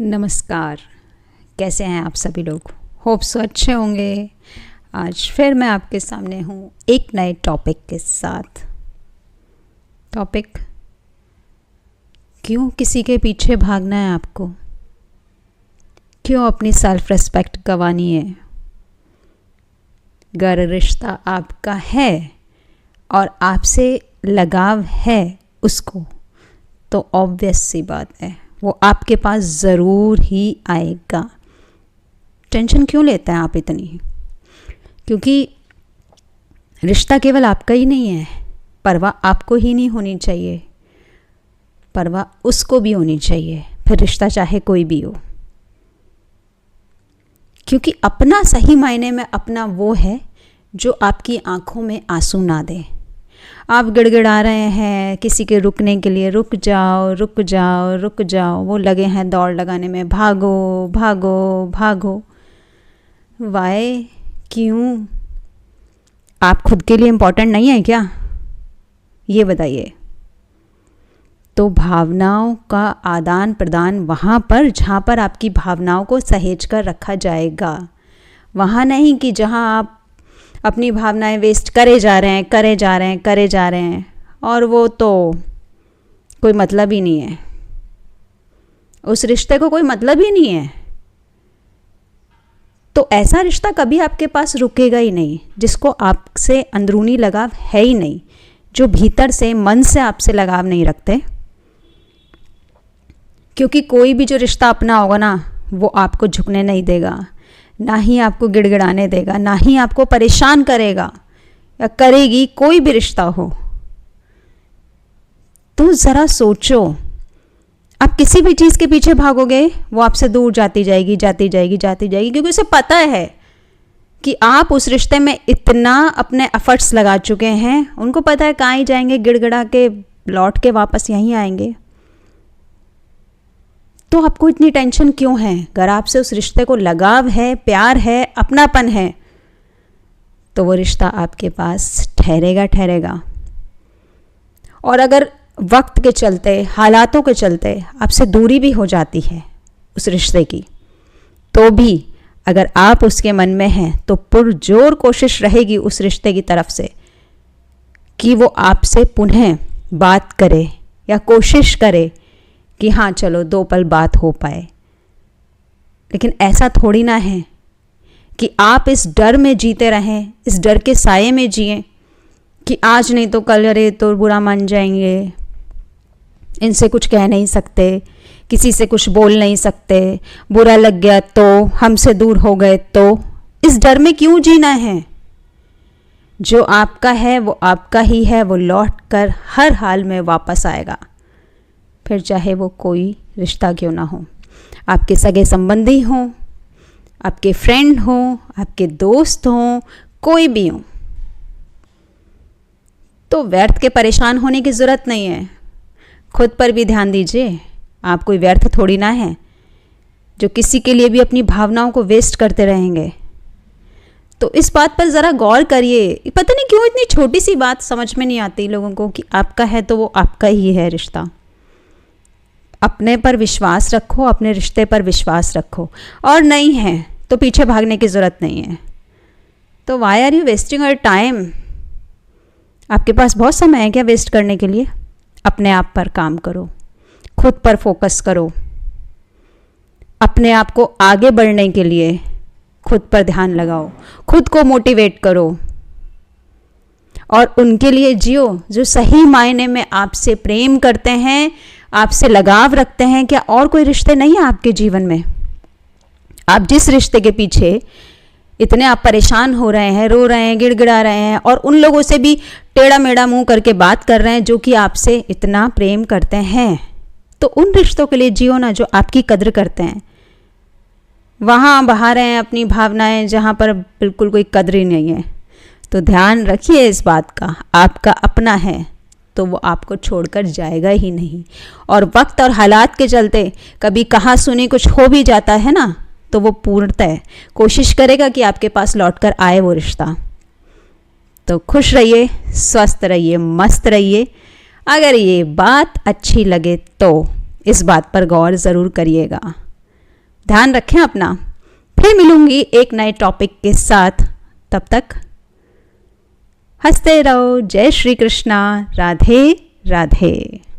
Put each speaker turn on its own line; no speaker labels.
नमस्कार। कैसे हैं आप सभी लोग? होप सो अच्छे होंगे। आज फिर मैं आपके सामने हूँ एक नए टॉपिक के साथ। टॉपिक, क्यों किसी के पीछे भागना है आपको? क्यों अपनी सेल्फ रिस्पेक्ट गंवानी है? अगर रिश्ता आपका है और आपसे लगाव है उसको, तो ऑब्वियस सी बात है वो आपके पास ज़रूर ही आएगा। टेंशन क्यों लेते हैं आप इतनी? क्योंकि रिश्ता केवल आपका ही नहीं है। परवाह आपको ही नहीं होनी चाहिए, परवाह उसको भी होनी चाहिए, फिर रिश्ता चाहे कोई भी हो। क्योंकि अपना सही मायने में अपना वो है जो आपकी आंखों में आंसू ना दे। आप गिड़गिड़ा रहे हैं किसी के रुकने के लिए, रुक जाओ रुक जाओ रुक जाओ, वो लगे हैं दौड़ लगाने में, भागो भागो भागो। वाई? क्यों? आप खुद के लिए इम्पोर्टेंट नहीं है क्या? ये बताइए। तो भावनाओं का आदान प्रदान वहाँ पर जहाँ पर आपकी भावनाओं को सहेज कर रखा जाएगा, वहाँ नहीं कि जहाँ आप अपनी भावनाएं वेस्ट करे जा रहे हैं और वो तो कोई मतलब ही नहीं है। उस रिश्ते को कोई मतलब ही नहीं है। तो ऐसा रिश्ता कभी आपके पास रुकेगा ही नहीं जिसको आपसे अंदरूनी लगाव है ही नहीं, जो भीतर से मन से आपसे लगाव नहीं रखते। क्योंकि कोई भी जो रिश्ता अपना होगा ना, वो आपको झुकने नहीं देगा, ना ही आपको गिड़गिड़ाने देगा, ना ही आपको परेशान करेगा या करेगी, कोई भी रिश्ता हो। तो ज़रा सोचो, आप किसी भी चीज़ के पीछे भागोगे वो आपसे दूर जाती जाएगी क्योंकि उसे पता है कि आप उस रिश्ते में इतना अपने एफर्ट्स लगा चुके हैं। उनको पता है कहाँ ही जाएंगे, गिड़गिड़ा के लौट के वापस यहीं आएंगे। तो आपको इतनी टेंशन क्यों है? अगर आपसे उस रिश्ते को लगाव है, प्यार है, अपनापन है, तो वो रिश्ता आपके पास ठहरेगा। और अगर वक्त के चलते, हालातों के चलते आपसे दूरी भी हो जाती है उस रिश्ते की, तो भी अगर आप उसके मन में हैं तो पुरजोर कोशिश रहेगी उस रिश्ते की तरफ से कि वो आपसे पुनः बात करे या कोशिश करे कि हाँ चलो 2 पल बात हो पाए। लेकिन ऐसा थोड़ी ना है कि आप इस डर में जीते रहें, इस डर के साये में जिएं कि आज नहीं तो कल, अरे तो बुरा मान जाएंगे, इनसे कुछ कह नहीं सकते, किसी से कुछ बोल नहीं सकते, बुरा लग गया तो, हमसे दूर हो गए तो। इस डर में क्यों जीना है? जो आपका है वो आपका ही है, वो लौट कर हर हाल में वापस आएगा, फिर चाहे वो कोई रिश्ता क्यों ना हो। आपके सगे संबंधी हों, आपके फ्रेंड हों, आपके दोस्त हों, कोई भी हो। तो व्यर्थ के परेशान होने की ज़रूरत नहीं है। खुद पर भी ध्यान दीजिए। आप कोई व्यर्थ थोड़ी ना है जो किसी के लिए भी अपनी भावनाओं को वेस्ट करते रहेंगे। तो इस बात पर ज़रा गौर करिए। पता नहीं क्यों इतनी छोटी सी बात समझ में नहीं आती लोगों को कि आपका है तो वो आपका ही है रिश्ता। अपने पर विश्वास रखो, अपने रिश्ते पर विश्वास रखो, और नहीं है तो पीछे भागने की ज़रूरत नहीं है। तो why are you wasting your time? आपके पास बहुत समय है क्या वेस्ट करने के लिए? अपने आप पर काम करो, खुद पर फोकस करो, अपने आप को आगे बढ़ने के लिए खुद पर ध्यान लगाओ, खुद को मोटिवेट करो और उनके लिए जियो जो सही मायने में आपसे प्रेम करते हैं, आपसे लगाव रखते हैं। क्या और कोई रिश्ते नहीं है आपके जीवन में? आप जिस रिश्ते के पीछे इतने आप परेशान हो रहे हैं, रो रहे हैं, गिड़गिड़ा रहे हैं और उन लोगों से भी टेढ़ा मेढ़ा मुंह करके बात कर रहे हैं जो कि आपसे इतना प्रेम करते हैं, तो उन रिश्तों के लिए जियो ना जो आपकी कद्र करते हैं। वहाँ बहा रहे हैं अपनी भावनाएं जहाँ पर बिल्कुल कोई कद्र ही नहीं है। तो ध्यान रखिए इस बात का, आपका अपना है तो वो आपको छोड़कर जाएगा ही नहीं। और वक्त और हालात के चलते कभी कहाँ सुनी कुछ हो भी जाता है ना, तो वो पूर्णतः कोशिश करेगा कि आपके पास लौटकर आए वो रिश्ता। तो खुश रहिए, स्वस्थ रहिए, मस्त रहिए। अगर ये बात अच्छी लगे तो इस बात पर गौर ज़रूर करिएगा। ध्यान रखें अपना। फिर मिलूंगी एक नए टॉपिक के साथ। तब तक हंसते रहो। जय श्री कृष्णा। राधे राधे।